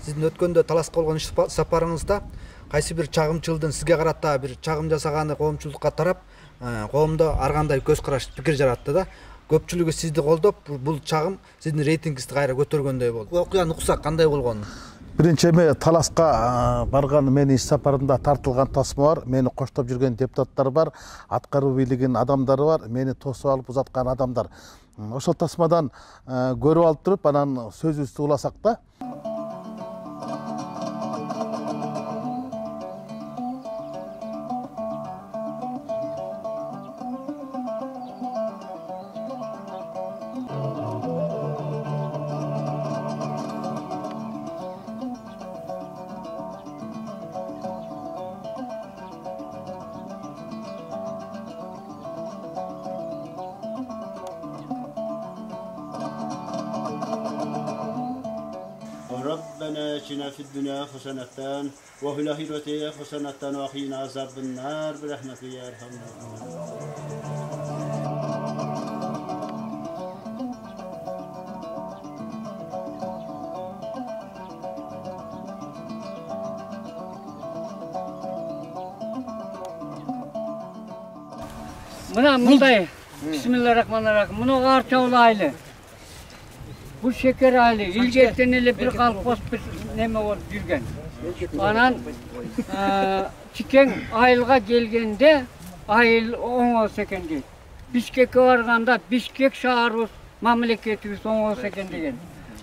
сиздин өткөндө таласка болгон иш сапарыңызда кайсы бир чагымчылдын сизге карата бир чагым жасаганы коомчулукка тарап, коомдо ар кандай көз караш, пикир жаратты да. Көпчүлүгү сизди колдоп, бул чагым сиздин рейтингиңизди кайра көтөргөндөй болду. Бул окуяны уксак кандай болгонун? Биринчи эми таласка барган менин иш сапарымда тартылган тосмо бар, мени коштоп жүргөн депутаттар бар, аткаруу бийлигинин адамдары бар, мени тосуп алып узаткан адамдар. Ошол тосмодан көрүп алып туруп, анан сөзүбүздү уласак да. ربنا اتنا في الدنيا حسنة وفي الآخرة حسنة وقنا عذاب النار برحمتك يا أرحم Mına mınday. Bismillahirrahmanirrahim. Mına garçavul aile. Bu şeker aile. İlgerten ele bir kalpos bir neme olup yürgen. Anan çiken ayılga gelgende ayıl 10 olsa kendi. Bişkek'e varganda Bişkek şaharız mamleketimiz 10 olsa kendi degen.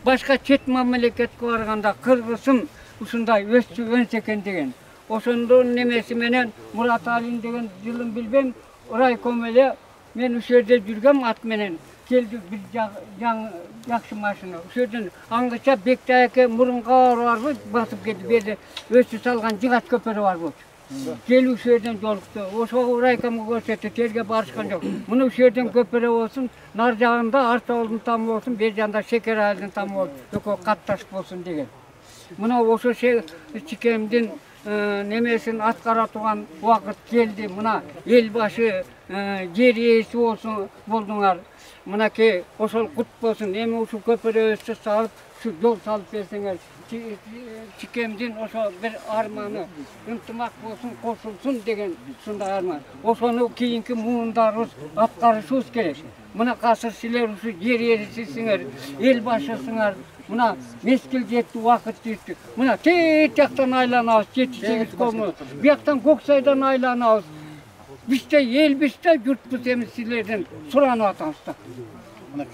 Başka çet mamleketke varganda Kırgız'ın uşunday önse kendi degen. Oşunduğun nemesi menen Murat Ali'nin degen yılın bilbem orayı komele men uşerde жүрgem at menen keldi bir yakşı maşını. Uşerden angıça Bektayake murunga vardı basıp geldi berdi. Ösü salgan jigat köperi var bu. Gel uşerden joluktu. Oşo orayı kamı görsetti terge barışkan yok. Bunu uşerden köperi olsun, nar jağında arsa oldun tam olsun, bir janda şeker aldın tam olsun. Yok kattaşık olsun degen. Muna oşo çikemdin nemesin atkaratugan vakit geldi. Muna elbaşı yer iyisi olsun bolduңар. Mına ki oşol kut bolsun. Emi uşu köpere östü salıp şu yol salıp berseňer. Çikemdin oşo bir armanı ıntımak bolsun, koşulsun degen şunda arman. Oşonu kiyinki muğundarız atkarışыбыз керек. Mına kasır siler uşu yer yerisiňer, elbaşısıňar. Mına meskil jetdi, vakit jetdi. Mına tet jaktan aylanabız, 7-8 komu. Bu jaktan Koksaydan aylanabız. Bizde el bizde yurtbuz temsilcilerden suranıp atamiz da. Mına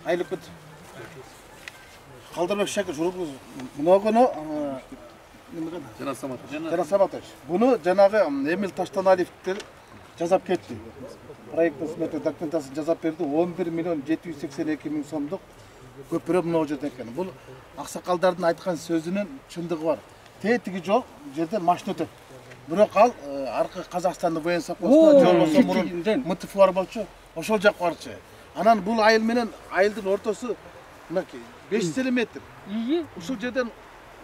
aylık bit. Kaldırmak şakir şurubuz. Mına günü Жана Саматович. Bunu janagı Emil Taştanaliyevler жазап ketdi. Proyektin smetli dokumentasyonu жазап berdi. 11 milyon 782 bin so'mдук köpürö mına жерде eкен. Бул аксакалдардын айткан сөзүнүн чындыгы бар. Тетиги жок, жерден машина өтөт. Бирок ал аркы Казакстандын военсовхозуна жол болсо мурун МТФ бар болчу, ошол жакка барчу. Анан бул айыл менен айылдын ортосу мынакей 5 метр. Ушул жерден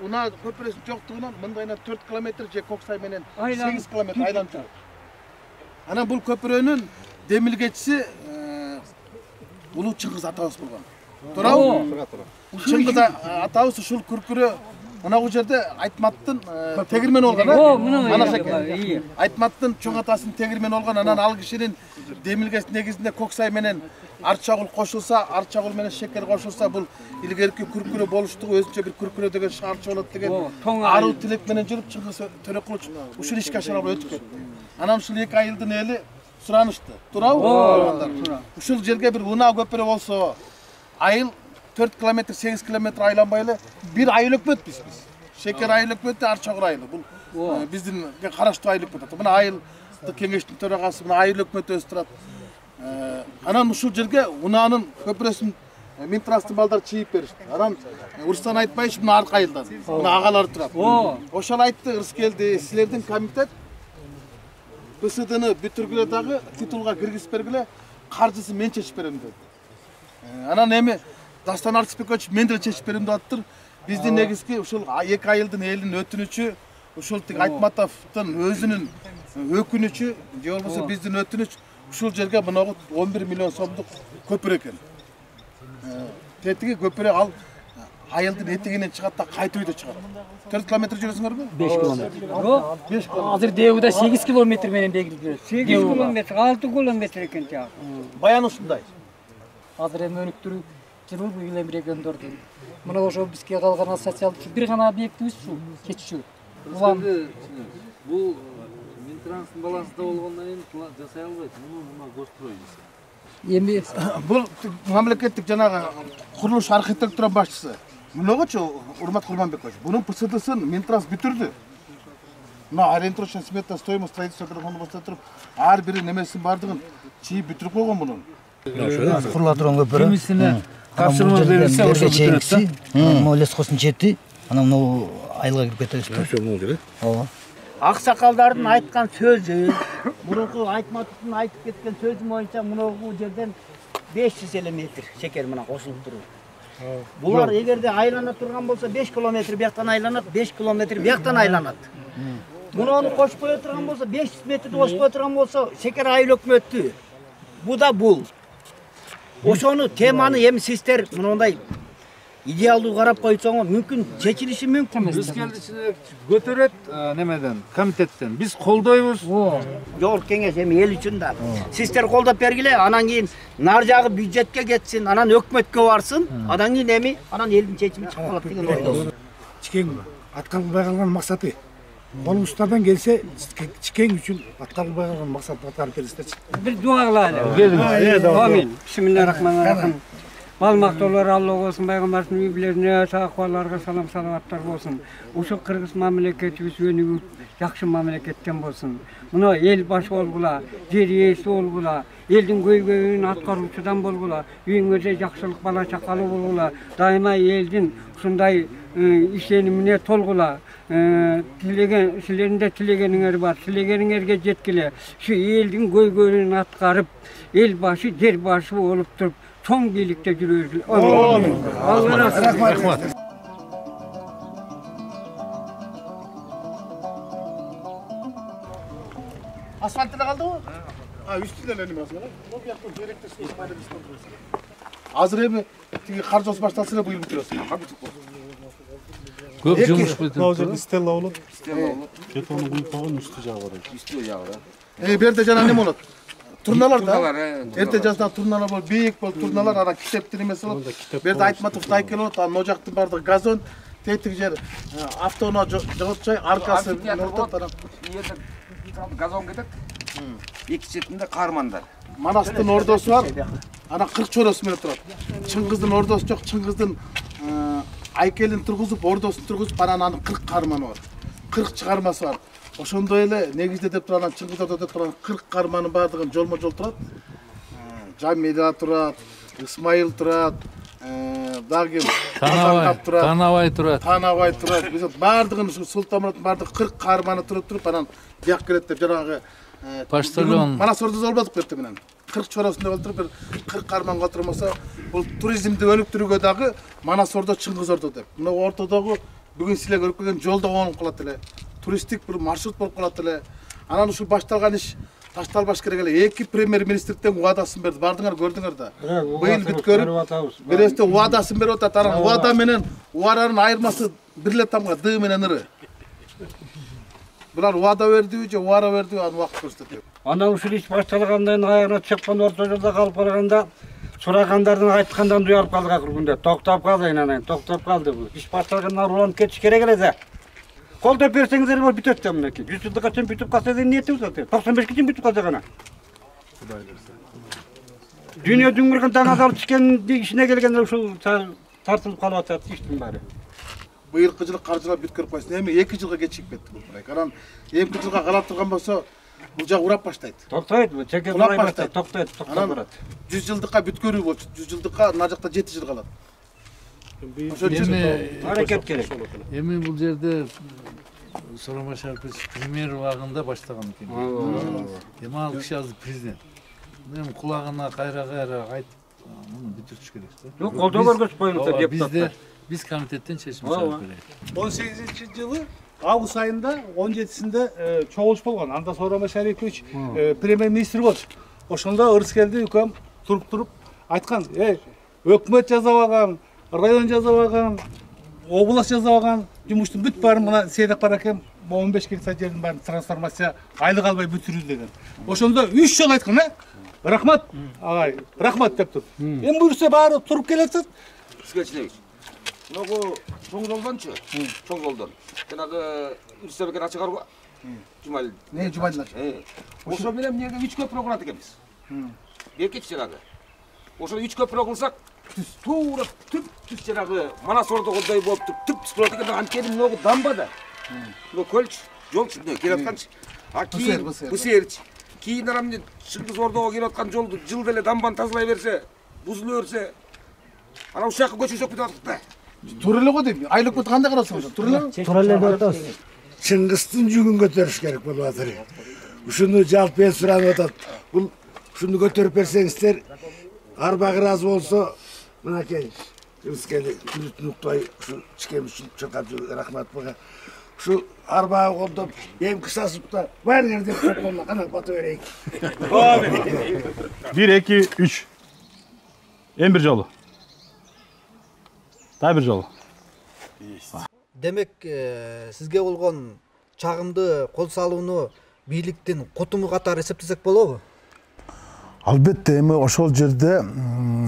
Una köprüsün жоктугунан мындайна 4 километр же Коксай менен 8 километр айланып жүрөт. Анан бул көпүрөнүн демилгечиси Улуу Чыңгыз атабыз болгон. Туурабы? Чыңгыз атабыз ушул күркүрө мына жерде Айтматтын тегирмени болгон. Айтматтын чоң атасынын тегирмени болгон. Анан ал кишинин демилгесинин негизинде Коксай менен Арчагул кошулса, Арчагул менен шекер кошулса, бул илгерки күркүрө болуштугу өзүнчө бир күркүрө деген шаарчы болот деген аруу тилек менен жүрүп Чыңгыз Төрөкулович ушул ишке ашырып өтүп кетти. Анан ушул эки айылдын эли суранышты. Туурабы? Ушул жерге бир унаа көпүрө болсо, айыл 4 километр, 8 километр айланбай эле бир айыл өкмөтпүз биз. Шекер айыл өкмөтү, Арчагул айылы. Бул биздин караштуу айыл өкмөтү. Мына айылдык кеңештин төрагасы, мына айыл өкмөтү өзү турат. Анан ушул жерге унаанын көпүрөсүн Минтрастын балдары чийип беришти. Анан Урустан Айтбаевич мына аркы айылдан, мына агалары турат. Ошол айтты, ырыс келди, силердин комитет БСДны бүтүргүлө дагы титулга киргизип бергиле, каржысын мен чечип берем деди. Анан эми Дастан Арсбекович мен деле чечип берем деп атыптыр. Биздин негизги ушул эки айылдын элинин өтүнүчү, ушул Айтматовдун өзүнүн өкүнүчү, же болбосо биздин өтүнүч ушул жерге мына 11 миллион сомдук көпүрө экен. Тетиги көпүрө ал айылдын этегинен чыгат да кайта үйдө чыгат. 4 километр жүрөсүңөрбү? 5 километр. Yok. Азыр Деууда 8 километр менен белгилеп. 8 kilometre, 6 kilometre ekan ya. Баян ушундай. Азыр эми өнүктүрүү жылы бул эле региондорду. Мына ошо бизге калган социалдык бир гана объектибиз ушул keçişүү. Бул Минтранстын балансында болгондон кийин жасай албайт. Муну гострой десе. Эми Бул мамлекеттик жанагы курулуш архитектура башчысы. Мынагычы Урмат Курманбекович, бунун ПСДсын Минтранс бүтүрдү. Мына ориентировочная смета стоимость строительства телефону бастай туруп, ар бири немесин бардыгын чийип бүтүрүп койгон мунун. Курула турган көпүрө. Кимисине тапшырма берилсе ошо бүтүрөт да. Могу лескосун чети, анан могу айылга кирип кетебиз. Ошо могу керек. Ооба. Аксакалдардын айткан сөзү, мурунку Айтматовдун айтып кеткен сөзү боюнча муногу жерден 500 метр шекер менен кошулуп туруп. Булар эгерде айлана турган болсо 5 километр бияктан айланат, 5 километр бияктан айланат. Муну кошпой турган болсо 500 метрди кошпой турган болсо шекер айыл өкмөттү. Бу да бул. Ошону теманы эми сиздер мындай идеалдуу карап койсоңор мүмкүн чечилиши мүмкүн. Өскелдичине көтөрөт немеден, комитеттен. Биз колдойбуз. Жол кеңеш эми эл үчүн да. Сиздер колдоп бергиле, анан кийин нар жагы бюджетке кетсин, анан өкмөткө барсын, анан кийин эми анан элдин чечими чыгып калат деген ойдо. Чикең аткарылбай калган максаты. Колумуздардан келсе, Чикең үчүн аткарылбай калган максатты аткарып берсиңерчи. Bir dua kılalım. Amin. Bismillahirrahmanirrahim. Malmaktalar Allah olsun, Peygamberimizin üyelerine, sağlıklarına salam salavatlar olsun. Uşu Kırgız memleketimiz önü yakşı memleketten olsun. Buna el başı olgula, yer yesi olgula, eldin göy atkarıcıdan bolgula, üyüngöze yakşılık bala çakalı olgula, daima eldin şunday işlenimine tolgula. Sizlerinde tilegeningер бар, tilegeningерге жеткиле. Şu eldin göy atkarıp, el başı, yer başı olup durup, son birlikte yürüyoruz. Amin. Allah razı olsun. Асфальт эле калдыбы? Үстүнөн эле неме асфальт. Бул жактан жеректе суу пайда болсун. Азыр эми тиги кар жауып башталса эле быйыл бүтүрөсүң. Көп жумуш бүтүп. Ал жерде стелла болот. Бетону куюп койгон үстү жагы бар. Үстү жагы. Бу жерде жана неме болот? Турналар да. Эрте жазда турналар болуп, бийик болуп турналар, анан китептин эмеси болот. Бу жерде Айтматов тайкел болот, анан могу жактын баардыгы газон, тетик жер автоунаа жоготчой аркасы болот. Газон кетет. Эки четинде кармандар. Манастын ордосу бар. Анан 40 чоросу менен турат. Чыңгыздын ордосу жок, Чыңгыздын айкелин тургузуп, ордосун тургузуп, анан анын 40 карманы бар. 40 чыгармасы бар. Ошондой эле негизде деп турган Чыңгызда деп турган 40 карманын баардыгын жолмо-жол турат. Жамиля турат, Исмайыл турат, дагы Танабай турат. Танабай турат. Биз баардыгын Султанмураттын баардыгы 40 карманы туруп анан бияк келет деп жанагы Поштальон. Манас ордосу болбодук кетти менен. 40 чоросунда болтуруп бир 40 карманга отурмаса, бул туризмди өнүктүрүүгө дагы Манас ордо, Чыңгыз ордо деп. Мына ортодогу бүгүн силер көрүп келген жолдо конуп калат эле. Туристтик бир маршрут болуп калат эле. Анан ушул башталган иш ташталбаш керек эле. Эки премьер-министрликтен убадасын берди. Бардыңар, көрдүңөр да. Быйыл бүткөрүп, бирөөстө убадасын берип атат. Анан убада менен убаданын айырмасы бир эле тамга ды менен ыры. Булар убада бердиби же убара бердиби, аны убакыт көрсөтөт. Анан ушул иш башталгандан аягына чыккан орто жолдо калып калганда сурагандардын айткандан дуялып калдык акыркүндө. Токтоп калды анан, токтоп калды бул. Иш башталгандан уланып кетиш керек эле да. Колдоп берсеңиздер бол бүтөт да мынакей. 100 жылга чейин бүтүп калса деген ниетибиз бар. 95 чейин бүтүп калса гана. Дүйнөдүн бир кантан азалып чыккан ишине келгенде ушул тартылып калып атат иштин баары. Быйылкы жылы каржылап бүткөрүп койсун. Эми 2 жылга кечигип кетти бул проект. Анан эмки жылга калап турган болсо, бул жак урап баштайт. Токтойт, чекер урап баштайт, токтойт барат. 100 жылдыкка бүткөрүү болчу. 100 жылдыкка мына жакта 7 жыл калат. Ошол үчүн аракет керек. Эми бул жерде Сооронбай Шарипов премьер убагында баштаган экен. Эми ал киши азыр президент. Эми кулагына кайра айтып, муну бүтүрүш керек да. Жок, колдоо көргөзүп коюңуздар депутаттар. Биз комитеттен чечим чыгарып берели. 18-жылы август айында 17-синде чогулуш болгон. Анда Сооронбай Шарипович премьер-министр болчу. Ошондо Ырыскелди укам туруп айткан, өкмөт жазабаган, район жазабаган, область жасабаган жумуштун бүт баарын мына Сейдак Баракем 15 гектар жердин баарын трансформация айлык албай бүтүрүү деген. Ошондо 3 жолу айткан, рахмат агай, рахмат деп туруп. Эми буюрса баары туруп келатат. Скетчневич. Ногу чоң жолдончу, чоң жолдон. Жанагы Үрсөбекер ачыгар го. Жумайыл. Не Жумайыл ачы? Ошо менен эмнеге 3 көпүрө курат экенбиз. Бекет жанагы. Ошо 3 көпүрө кылсак, туура түп жанагы Манас ордогундай болуп түп болот экен. Анткени могу дамба да. Мына көлч, жолчу келатканчы. А кийин бусерч. Кийин арамне Чыңгыз ордого келаткан жолду жыл деле дамбаны тазалай берсе, бузула берсе, ана ушул жака көчө сөкүп атат да. Туура эле го дейм. Айлык бут кандай карасыңыз? Туура эле? Туура эле деп атабыз. Чыңгыздын жүгүн көтөрүш керек болуп атыр. Ушуну жалпы суранып атат. Бул ушуну көтөрүп берсеңиздер, арбагы ыраазы болсо, мынакей Ырыскели күнүтүн уктабай ушу чикем үчүн чуркап жүргөн рахмат буга. Ушу арбагы колдоп, эмки сасып да, баары деп колуна кана бата берейик. 1 2 3. Эми бир жолу. Дай бир жолу. Демек, сизге болгон чагымды кол салууну бийликтин кутуму катары эсептесек болобу? Албетте, эми ошол жерде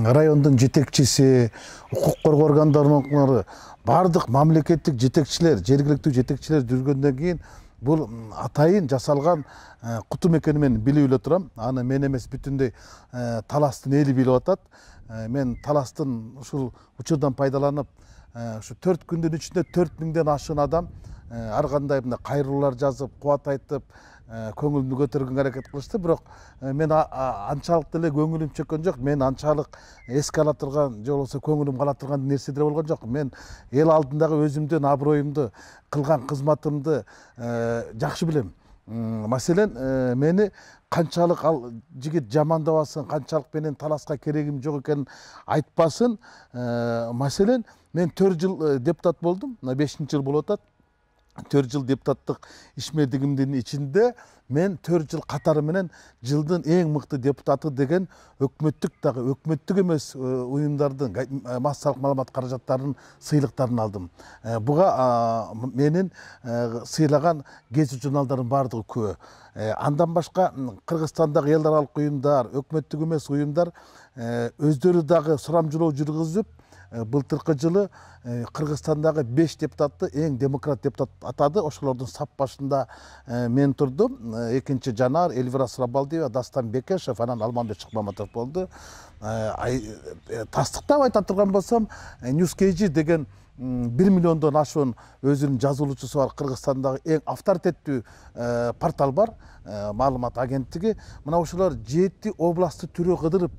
райондун жетекчиси, укук коргоо органдарынын бардык мамлекеттик жетекчилер, жергиликтүү жетекчилер жүргөндөн кийин бул атайын жасалган кутум экенин мен билип эле турам. Аны мен эмес, бүтүндөй таластын эли билип атат. Мен таластын ушул учурдан пайдаланып, ушу 4 күндүн ичинде 4000ден ашык адам ар кандай мына кайрылуулар жазып, кубат айтып, көңүлүмдү көтөргөнгө аракет кылышты. Бирок мен анчалык деле көңүлүм чөккөн жок. Мен анчалык эске ала турган, же болбосо көңүлүм кала турган нерседер болгон жок. Мен эл алдындагы өзүмдүн аброюмду, кылган кызматымды жакшы билем. Маселен, мени канчалык ал жигит жамандабасын, канчалык менен таласка керегим жок экенин айтпасын. Маселен, мен 4 жыл депутат болдум. Мына 5-жыл болуп атат. 4 жыл депутаттык ишмердигимдин ичинде мен 4 жыл катары менен жылдын эң мыкты депутаты деген өкмөттүк дагы өкмөттүк эмес уюмдардын массалык маалымат каражаттарынын сыйлыктарын алдым. Буга менин сыйлаган гезит журналдардын бардыгы күбө. Андан башка Кыргызстандагы эл аралык уюмдар, өкмөттүк эмес уюмдар өздөрү дагы сурамжылоо жүргүзүп, былтыркы жылы Кыргызстандагы 5 депутатты эң демократ депутат атады. Ошолордун сап башында мен турдум. Экинчи Жанар, Эльвира Сурабалдиева, Дастан Бекешев, анан Алмамбет Шыкмаматов болду. Тастыктап айта турган болсом, Newscage деген 1 миллиондон ашуун өзүнүн жазуулучусу бар Кыргызстандагы эң авторитеттүү портал бар, маалымат агенттиги. Мына ошолор 7 областты түрө кыдырып,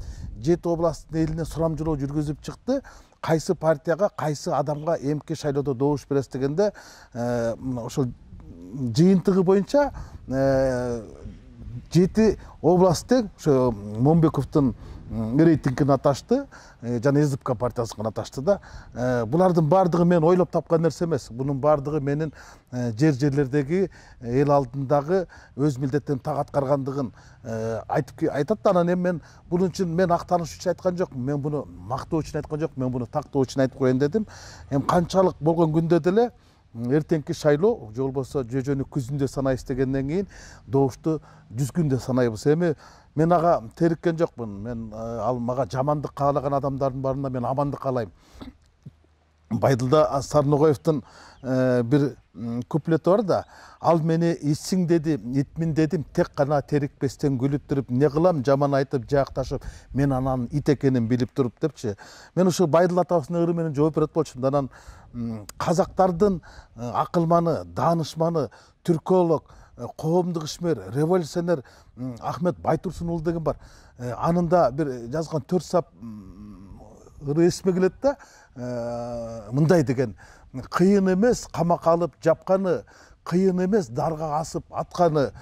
7 областтын элине сурамжылоо жүргүзүп чыкты. Кайсы партияга, кайсы адамга эмки шайлоодо добуш бересиз дегенде, ошол жыйынтыгы боюнча 7 областтын ошо Момбековдун рейтингин аташты, жана СДПК партиясына аташты да. Булардын бардыгы мен ойлоп тапкан нерсе эмес. Бунун бардыгы менин жерлердеги эл алдындагы өз милдеттерин так аткаргандыгын айтат. Анан эми мен бунун үчүн мен актаныш үчүн айткан жокмун. Мен буну мактоо үчүн айткан жокмун. Мен буну тактоо үчүн айтып коеюн дедим. Эми канчалык болгон күндө деле эртеңки шайлоо, же болбосо жөжөнү күзүндө санайбыз дегенден кийин добушту 100 күндө санайбыз. Эми мен ага териккен жокмун. Мен ал мага жамандык каалаган адамдардын баарына мен амандык каалайм. Байдылда Сарногоевдун бир куплети бар да, ал мени итсиң деди, итмин дедим, тек гана терикпестен күлүп туруп, не кылам, жаман айтып, жакташып, мен анан ит экенин билип туруп депчи. Мен ушул Байдыл атабыздын ыры менен жооп берет болчумун. Анан казактардын акылманы, даанышманы, түрколог, коомдук ишмер, революционер Ахмет Байтурсун уулу деген бар. Анында бир жазган 4 сап ыры эсиме келет да, мындай деген: кыйын эмес камакка алып жапканы, кыйын эмес дарга асып атканы,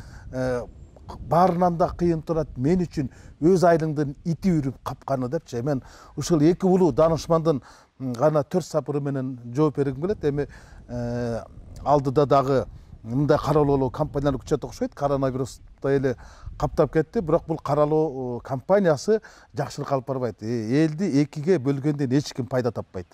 баарынан да кыйын турат мен үчүн өз айылыңдын ити үрүп капканы депчи. Мен ушул 2 улуу даанышмандын гана 4 сапыры менен жооп бергим келет. Эми алдыда дагы мындай каралоо кампаниялар күчөт окшойт. Коронавирустай эле каптап кетти, бирок бул каралоо кампаниясы жакшылык алып барбайт. Элди 2ге бөлгөндөн эч ким пайда таппайт.